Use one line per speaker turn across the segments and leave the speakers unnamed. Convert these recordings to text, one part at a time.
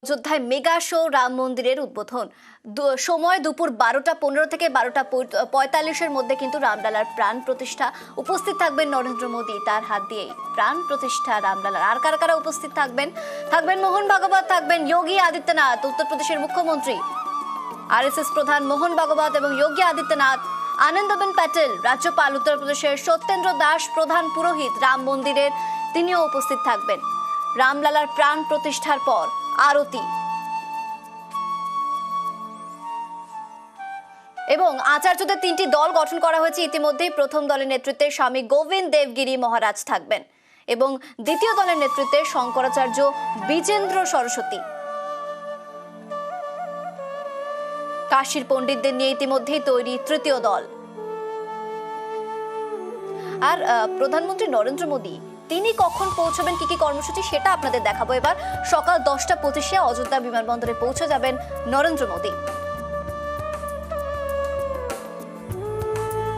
অযোধ্যায় mega show Ram মন্দিরের উদ্বোধন সময় দুপুর 12:15 থেকে 12:45-এর মধ্যে কিন্তু রামলালার প্রাণ প্রতিষ্ঠা। উপস্থিত থাকবেন নরেন্দ্র মোদী, তার হাত দিয়েই প্রাণ প্রতিষ্ঠা রামলালার। আর কারা উপস্থিত থাকবেন মোহন ভাগবত, থাকবেন যোগী আদিত্যনাথ, উত্তরপ্রদেশের মুখ্যমন্ত্রী, আরএসএস প্রধান মোহন ভাগবত এবং যোগী আদিত্যনাথ, আনন্দবেন প্যাটেল রাজ্যপাল, উত্তরপ্রদেশের সত্যেন্দ্র দাস প্রধান পুরোহিত রাম মন্দিরের, তিনিও উপস্থিত থাকবেন। রামলালার প্রাণ প্রতিষ্ঠার পর আরতি এবং আচার্যদের 3টি দল গঠন করা হয়েছে ইতিমধ্যেই। প্রথম দলের নেতৃত্বে স্বামী গোবিন্দ দেবগিরি মহারাজ থাকবেন এবং দ্বিতীয় দলের নেতৃত্বে শঙ্করাচার্য বিজেন্দ্র সরস্বতী। কাশীর পণ্ডিতদের নিয়ে ইতিমধ্যেই তৈরি তৃতীয় দল। আর প্রধানমন্ত্রী নরেন্দ্র মোদী তিনি কখন পৌঁছবেন, কি কর্মসূচি, সেটা আপনাদের দেখাবো। এবার সকাল 10:25-এ অযোধ্যা বিমানবন্দরে পৌঁছে যাবেন নরেন্দ্র মোদী।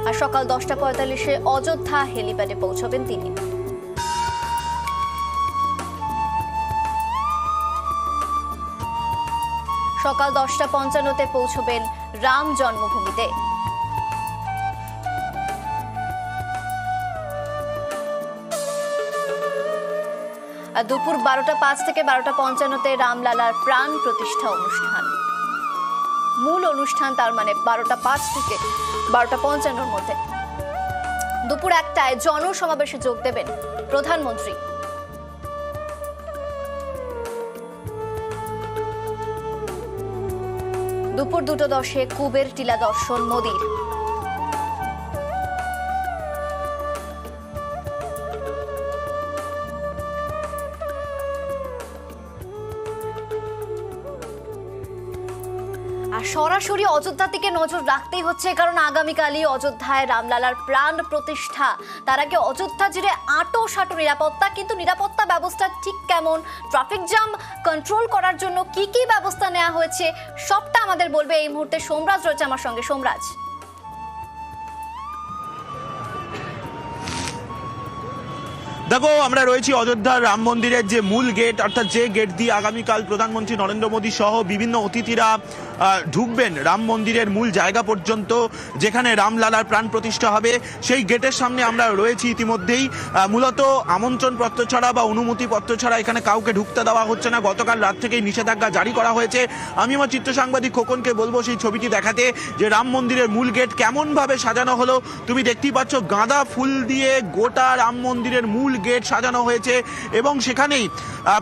আর সকাল 10:45-এ অযোধ্যা হেলিপ্যাডে পৌঁছবেন তিনি। সকাল 10:55-তে পৌঁছবেন রাম জন্মভূমিতে। দুপুর 12:05 থেকে 12:55-তে রামলালার প্রাণ প্রতিষ্ঠা অনুষ্ঠান। মূল অনুষ্ঠান তার মানে 12:05 থেকে 12:55-র মধ্যে। দুপুর 1টায় জনসমাবেশে যোগ দেবেন প্রধানমন্ত্রী। দুপুর 2:10-এ কুবের টিলা দর্শন মোদীর। আর সরাসরি অযোধ্যা থেকে নজর রাখতেই হচ্ছে, কারণ আগামীকালই অযোধ্যায় রামলালার প্রাণ প্রতিষ্ঠা। তার আগে অযোধ্যা জুড়ে আঁটো-সাঁটো নিরাপত্তা, কিন্তু নিরাপত্তা ব্যবস্থা ঠিক কেমন, ট্রাফিক জ্যাম কন্ট্রোল করার জন্য কি ব্যবস্থা নেওয়া হয়েছে, সবটা আমাদের বলবে এই মুহূর্তে সোমরাজ রয়েছে আমার সঙ্গে। সোমরাজ,
দেখো, আমরা রয়েছি অযোধ্যার রাম মন্দিরের যে মূল গেট, অর্থাৎ যে গেট দিয়ে আগামীকাল প্রধানমন্ত্রী নরেন্দ্র মোদী সহ বিভিন্ন অতিথিরা ঢুকবেন রাম মন্দিরের মূল জায়গা পর্যন্ত, যেখানে রামলালার প্রাণ প্রতিষ্ঠা হবে। সেই গেটের সামনে আমরা রয়েছি ইতিমধ্যেই। মূলত আমন্ত্রণ পত্র ছাড়া বা অনুমতি পত্র ছাড়া এখানে কাউকে ঢুকতে দেওয়া হচ্ছে না। গতকাল রাত থেকেই নিষেধাজ্ঞা জারি করা হয়েছে। আমি আমার চিত্র সাংবাদিক খোকনকে বলবো সেই ছবিটি দেখাতে, যে রাম মন্দিরের মূল গেট কেমনভাবে সাজানো হলো। তুমি দেখতেই পাচ্ছ, গাঁদা ফুল দিয়ে গোটা রাম মন্দিরের মূল গেট সাজানো হয়েছে এবং সেখানেই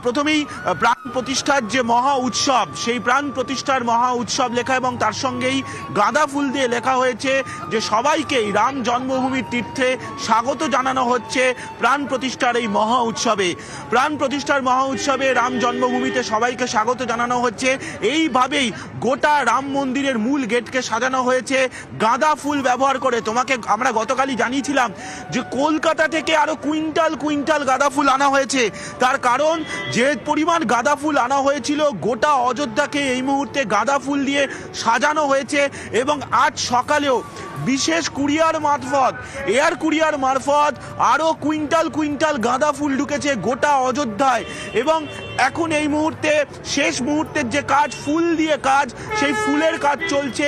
প্রথমেই প্রাণ প্রতিষ্ঠার যে মহা উৎসব, সেই প্রাণ প্রতিষ্ঠার মহা উৎসব লেখা এবং তার সঙ্গেই গাঁদা ফুল দিয়ে লেখা হয়েছে যে সবাইকেই রাম জন্মভূমির তীর্থে স্বাগত জানানো হচ্ছে প্রাণ প্রতিষ্ঠার এই মহা উৎসবে। প্রাণ প্রতিষ্ঠার মহা উৎসবে রাম জন্মভূমিতে সবাইকে স্বাগত জানানো হচ্ছে। এইভাবেই গোটা রাম মন্দিরের মূল গেটকে সাজানো হয়েছে গাঁদা ফুল ব্যবহার করে। তোমাকে আমরা গতকালই জানিয়েছিলাম যে কলকাতা থেকে আরো কুইন্টাল গাঁদা ফুল আনা হয়েছে। তার কারণ, যে পরিমাণ গাঁদা ফুল আনা হয়েছিল, গোটা অযোধ্যাকে এই মুহূর্তে গাঁদা ফুল দিয়ে সাজানো হয়েছে। এবং আজ সকালেও বিশেষ এয়ার কুরিয়ার মারফত আরো কুইন্টাল গাঁদা ফুল ঢুকেছে গোটা অযোধ্যায়। এবং এখন এই মুহূর্তে শেষ মুহূর্তের যে কাজ, ফুল দিয়ে কাজ, সেই ফুলের কাজ চলছে।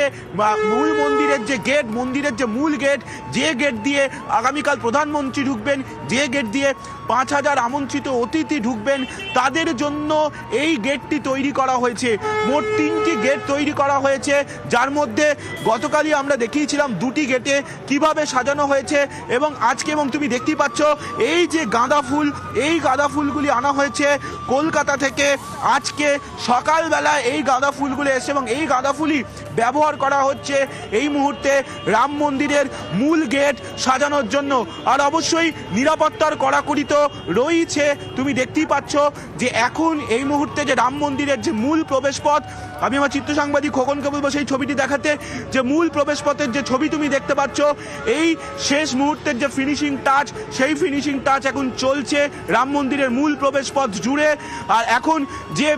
মূল মন্দিরের যে গেট, মন্দিরের যে মূল গেট, যে গেট দিয়ে আগামীকাল প্রধানমন্ত্রী ঢুকবেন, যে গেট দিয়ে 5000 আমন্ত্রিত অতিথি ঢুকবেন, তাদের জন্য এই গেটটি তৈরি করা হয়েছে। মোট 3টি গেট তৈরি করা হয়েছে, যার মধ্যে গতকালই আমরা দেখিয়েছিলাম 2টি গেটে কিভাবে সাজানো হয়েছে। এবং আজকে, এবং তুমি দেখতেই পাচ্ছ, এই যে গাঁদা ফুল, এই গাঁদা ফুলগুলি আনা হয়েছে কলকাতা থেকে। আজকে সকালবেলা এই গাঁদা ফুলগুলো এসে এবং এই গাঁদা ফুলই ব্যবহার করা হচ্ছে এই মুহূর্তে রাম মন্দিরের মূল গেট সাজানোর জন্য। আর অবশ্যই নিরাপত্তার কড়াকড়ি তো রয়েছে। তুমি দেখতেই পাচ্ছ যে এখন এই মুহূর্তে যে রাম মন্দিরের যে মূল প্রবেশ পথ, আমি আমার চিত্র সাংবাদিক খোকনকে বলবো সেই ছবিটি দেখাতে, যে মূল প্রবেশ পথের যে ছবি তুমি দেখতে পাচ্ছ, এই শেষ মুহূর্তের যে ফিনিশিং টাচ, সেই ফিনিশিং টাচ এখন চলছে রাম মন্দিরের মূল প্রবেশ পথ জুড়ে। আর এখন যে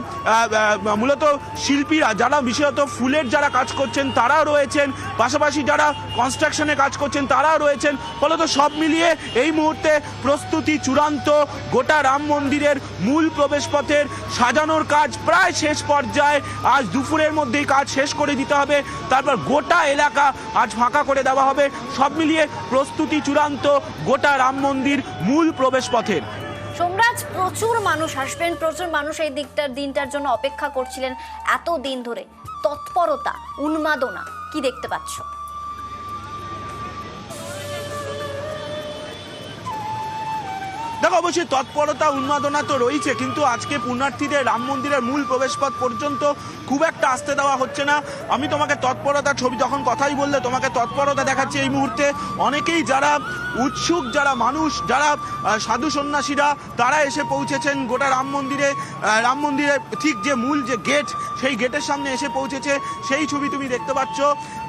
মূলত শিল্পীরা যারা বিশেষত ফুলের যারা কাজ করছেন তারাও রয়েছেন, পাশাপাশি যারা কনস্ট্রাকশনে কাজ করছেন তারাও রয়েছেন। ফলত সব মিলিয়ে এই মুহূর্তে প্রস্তুতি চূড়ান্ত। গোটা রাম মন্দিরের মূল প্রবেশপথের সাজানোর কাজ প্রায় শেষ পর্যায়ে। আজ দুপুরের মধ্যেই কাজ শেষ করে দিতে হবে, তারপর গোটা এলাকা আজ ফাঁকা করে দেওয়া হবে। সব মিলিয়ে প্রস্তুতি চূড়ান্ত গোটা রাম মন্দির মূল প্রবেশপথের।
সোমরাজ, প্রচুর মানুষ আসবেন, প্রচুর মানুষ এই দিনটার জন্য অপেক্ষা করছিলেন এত দিন ধরে। তৎপরতা, উন্মাদনা কি দেখতে পাচ্ছ?
দেখো, অবশ্যই তৎপরতা উন্মাদনা তো রয়েছে, কিন্তু আজকে পুণ্যার্থীদের রাম মন্দিরের মূল প্রবেশপথ পর্যন্ত খুব একটা আসতে দেওয়া হচ্ছে না। আমি তোমাকে তৎপরতার ছবি যখন কথাই বললে তোমাকে তৎপরতা দেখাচ্ছি এই মুহূর্তে। অনেকেই যারা উৎসুক, যারা মানুষ, যারা সাধু সন্ন্যাসীরা, তারা এসে পৌঁছেছেন গোটা রাম মন্দিরে। রাম মন্দিরের ঠিক যে মূল যে গেট, সেই গেটের সামনে এসে পৌঁছেছে। সেই ছবি তুমি দেখতে পাচ্ছ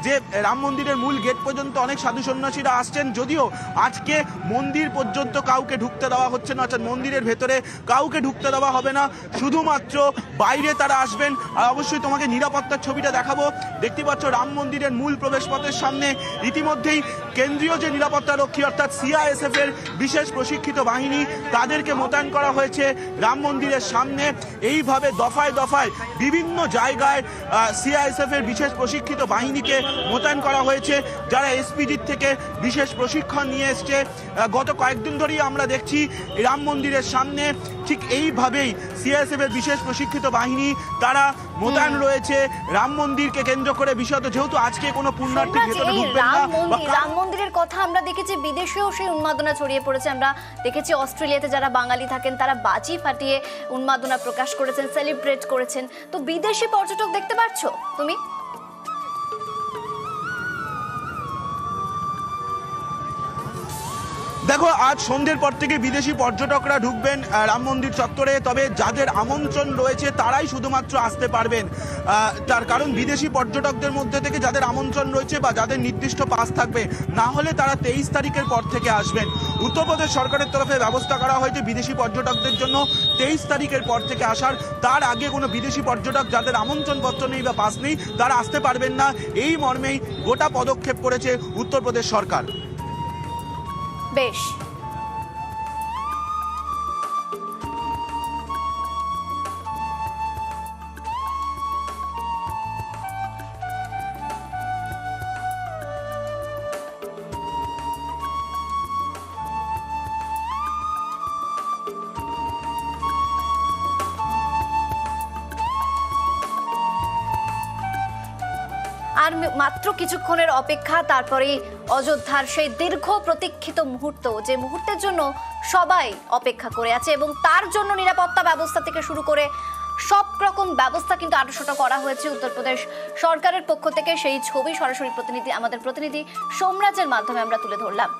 যে রাম মন্দিরের মূল গেট পর্যন্ত অনেক সাধু সন্ন্যাসীরা আসছেন। যদিও আজকে মন্দির পর্যন্ত কাউকে ঢুকতে দেওয়া হচ্ছে না, অর্থাৎ মন্দিরের ভেতরে কাউকে ঢুকতে দেওয়া হবে না, শুধুমাত্র বাইরে তারা আসবেন। আর অবশ্যই তোমাকে নিরাপত্তার ছবিটা দেখাবো। দেখতে পাচ্ছ রাম মন্দিরের মূল প্রবেশপথের সামনে ইতিমধ্যেই কেন্দ্রীয় যে নিরাপত্তা রক্ষী অর্থাৎ সিআইএসএফ এর বিশেষ প্রশিক্ষিত বাহিনী, তাদেরকে মোতায়েন করা হয়েছে রাম মন্দিরের সামনে। এইভাবে দফায় দফায় বিভিন্ন জায়গায় সিআইএসএফ এর বিশেষ প্রশিক্ষিত বাহিনীকে মোতায়েন করা হয়েছে, যারা এসপিজির থেকে বিশেষ প্রশিক্ষণ নিয়ে এসছে। গত কয়েকদিন ধরেই আমরা দেখছি রাম মন্দিরের সামনে ঠিক এইভাবেই সিআইএসএফ এর বিশেষ প্রশিক্ষিত বাহিনী তারা মোতায়েন রয়েছে রাম মন্দিরকে কেন্দ্র করে। বিশেষত যেহেতু আজকে কোনো পুণ্যার্থী ভেতরে ঢুকবেন না।
রাম মন্দিরের কথা আমরা দেখেছি, বিদেশেও সেই উন্মাদনা ছড়িয়ে পড়েছে। আমরা দেখেছি অস্ট্রেলিয়াতে যারা বাঙালি থাকেন তারা বাজি ফাটিয়ে উন্মাদনা প্রকাশ করেছেন, সেলিব্রেট করেছেন। তো বিদেশি পর্যটক দেখতে পাচ্ছ তুমি?
দেখো, আজ সন্ধ্যের পর থেকে বিদেশি পর্যটকরা ঢুকবেন রাম মন্দির চত্বরে, তবে যাদের আমন্ত্রণ রয়েছে তারাই শুধুমাত্র আসতে পারবেন। তার কারণ বিদেশি পর্যটকদের মধ্যে থেকে যাদের আমন্ত্রণ রয়েছে বা যাদের নির্দিষ্ট পাস থাকবে, না হলে তারা 23 তারিখের পর থেকে আসবেন। উত্তরপ্রদেশ সরকারের তরফে ব্যবস্থা করা হয়েছে বিদেশি পর্যটকদের জন্য 23 তারিখের পর থেকে আসার। তার আগে কোনো বিদেশি পর্যটক যাদের আমন্ত্রণপত্র নেই বা পাস নেই তারা আসতে পারবেন না। এই মর্মেই গোটা পদক্ষেপ করেছে উত্তরপ্রদেশ সরকার।
বেশ, আর মাত্র কিছুক্ষণের অপেক্ষা, তারপরে অযোধ্যার সেই দীর্ঘ প্রতীক্ষিত মুহূর্ত, যে মুহূর্তের জন্য সবাই অপেক্ষা করে আছে। এবং তার জন্য নিরাপত্তা ব্যবস্থা থেকে শুরু করে সব রকম ব্যবস্থা কিন্তু আটশোটা করা হয়েছে উত্তরপ্রদেশ সরকারের পক্ষ থেকে। সেই ছবি সরাসরি আমাদের প্রতিনিধি সোমরাজের মাধ্যমে আমরা তুলে ধরলাম।